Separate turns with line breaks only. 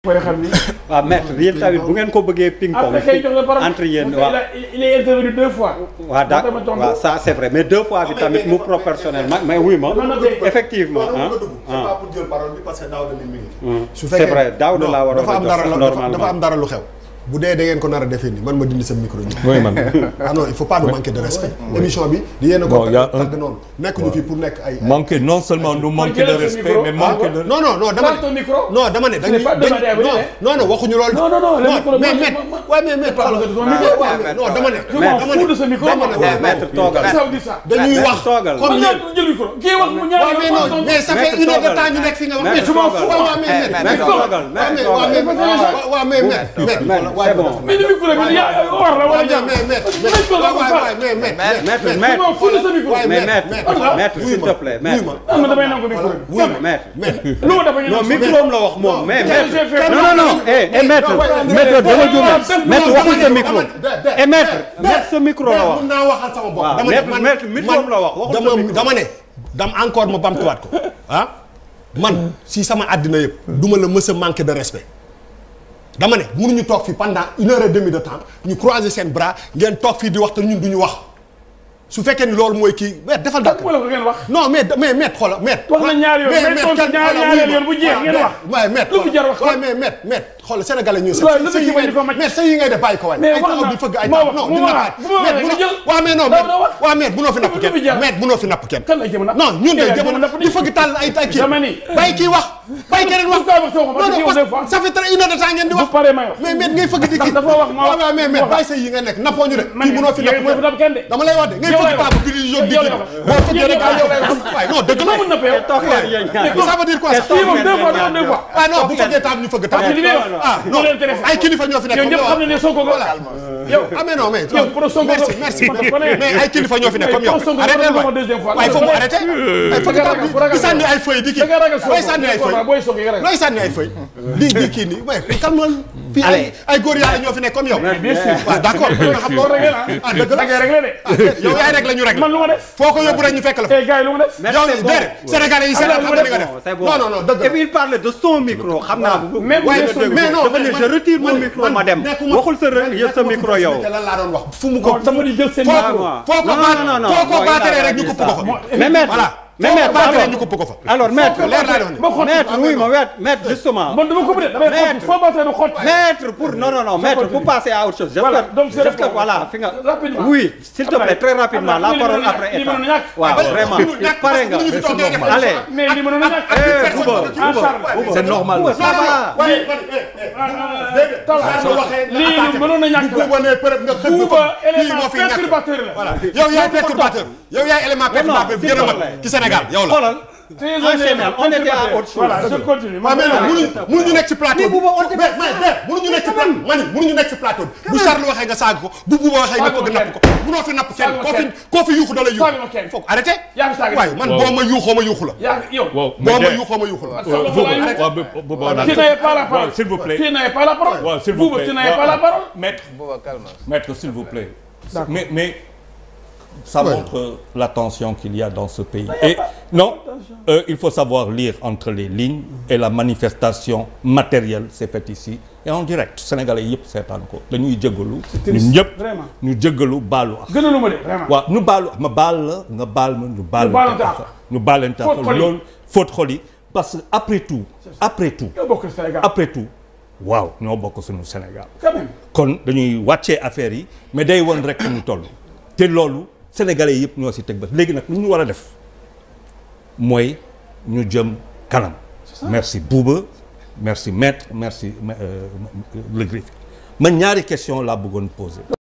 mooy xam ni.
waaw maître yéen tamit bu ngeen ko bëggee ping-pong. entre yéen waaw
il est intervenu 2 fois.
waaw d'accord waaw ça c'est vrai mais 2 fois bi tamit mu proportionnel mais oui ma. effectivement
c'est pas pour jël parole bi parce que Daouda mi ngi.
su fekkee c'est vrai Daouda laa war a jox normalement
dafa am dara lu xew. bu dee da ngeen ko nar a defee nii man ma dindi sa micro ñu.
oui man.
ah non il faut pas nous manquer de respect. émission bi di yéen a ko tàgg noonu. nekk ñu fi pour nekk ay.
manquer non seulement nous manquer de respect mais manquer de.
non non non dama ne non dama ne dañuy non non waxuñu loolu.
non non non le micro
mais waaye mais non dama ne. dama ne
maître toogal
dañuy wax comme yéen.
kii wax mu ñaari
mais non mais ça fait 1 heure de temps ñu nekk fi nga wax. mais su ma fu waaw mais
c'est bon
mais ni micro bi war la wala jàmm
maître s'il te plaît maître
man damay nangu micro bi
maître
lu ma dafa ñu
non micro am la wax moom mais maître
non
non maître dama juum maître waxul sa micro et maître sa micro la wax
mun naa waxal sama bopp
maître micro am la wax waxul
dama ne dam encore ma bamtuwaat ko ah man si sama àddina yëpp duma la mës a manquer de respect dama ne mënuñu toog fii pendant 1 heure et demie de temps ñu croiser seen bras ngeen toog fii di wax te ñun duñu wax su fekkee ni loolu mooy kii mais defal dàkk
wala ko ngeen wax
non mais xoolal mais
wax na ñaari yoon mais tontu ñaari yoon bu jeex ngeen wax
waaye mais
lu fi jar wax
waaye mais xoolal sénégalais ñu sa yi ngay def bàyyi ko waay
mais
ay taxaw di fëgg ay taxaw non dina waaw mais non waaw mais bunoo fi napp kenn mais bunoo fi napp kenn
kan lay jëm napp
non ñun de jëm di fëgg tàll ay kii bàyyi kii wax bàyyi keneen wax non ça fait 1 heure de temps ngeen di wax mais ngay fëgg di kii waaw mais bàyyi sa yi nga nekk nappoo ñu de kii bunoo fi napp kenn dama lay wax de ngay fëgg table bi di jóg di kii boo fëggee rek waaye non dëgg la ça veut dire quoi ah non bu fëggee table ñu fëgg table ah non ay kilifa ñoo fi nekk
ñëpp xam ne Sonko
voilà yow ah mais non mais merci mais ay kilifa ñoo fi nekk comme yow arrêté waaye faut mu arrêté ay fëgg table di sànni ay feuilles di kii looy sànni ay feuilles looy sànni ay feuilles di kii nii mais calme fii ay góor yàlla ñoo fi nekk comme yow waaw d'accord xam nga ah dëgg la yow yaay rek la ñu rek foo ko yóbbu rek ñu fekk la fa yow déedéet sénégalais yi seetaan xam nga li nga def non non dëgg la
et puis il parle de son micro xam naa
mais non
dafa ne je retire mon micro ma dem waxul sa micro yow
lan laa doon wax fu mu ko
sama di jël seen
foo ko baateree rek ñu ko fa
mais maître mais maître
ñu ko ko fa
alors maître
leer laa doon
maître oui ma maître justement
man dama ko bëgg damay xott foo baateree du xott
maître pour non maître pour passer à autre chose j'espère voilà fi nga oui s'il te plaît très rapidement la parole après état waaw vraiment pare nga allez
mais li mënoon a ñàkk
Bouba
c'est normal
ça va
lii mënoon na ñàkk
Bouba ne peut-être nga xëy
Bouba élément perturbateur la
voilà yow yaay perturbateur yow yaay élément perturbateur gën a mag ci Sénégal yow la
xoolal on était à autre chose.
Voilà, je continue.
mais non mënuñu nekk ci plateau bi mënuñu nekk ci plateau mënuñu nekk ci plateau bi bu Charles waxee nga saag ko bu Bouba waxee nga bëgg napp ko mënoo fi napp kenn koo fi yuuxu da lay yuuxu foog arrêté waaye man boo ma yuuxoo ma yuuxu la boo ma yuuxoo ma yuuxu la
Tu n'avais pas la parole.
S'il vous plaît.
Tu n'avais pas la parole.
S'il vous plaît.
Tu n'avais pas la parole.
Maître, s'il vous plaît. Mais ça montre la tension qu'il y a dans ce pays. Et non, il faut savoir lire entre les lignes et la manifestation matérielle s'est faite ici et en direct. Sénégalais yëpp seetaan ko dañuy jéggalu. ñun ñëpp ñu jéggalu baalu ak.
gënalu ma de vraiment.
waaw ñu baalu ma baal la nga baal ma ñu baal. ñu baalante ak loolu faute xol yi parce que après tout waaw ñoo bokk suñu Sénégal. kon dañuy wàccee affaire yi mais day won rek ñu toll te loolu. Sénégalais yëpp ñoo ci teg ba léegi nag lu ñu war a def mooy ñu jëm kanam. Merci Bouba merci maître merci le greffier man ñaari question laa bëggoon poser.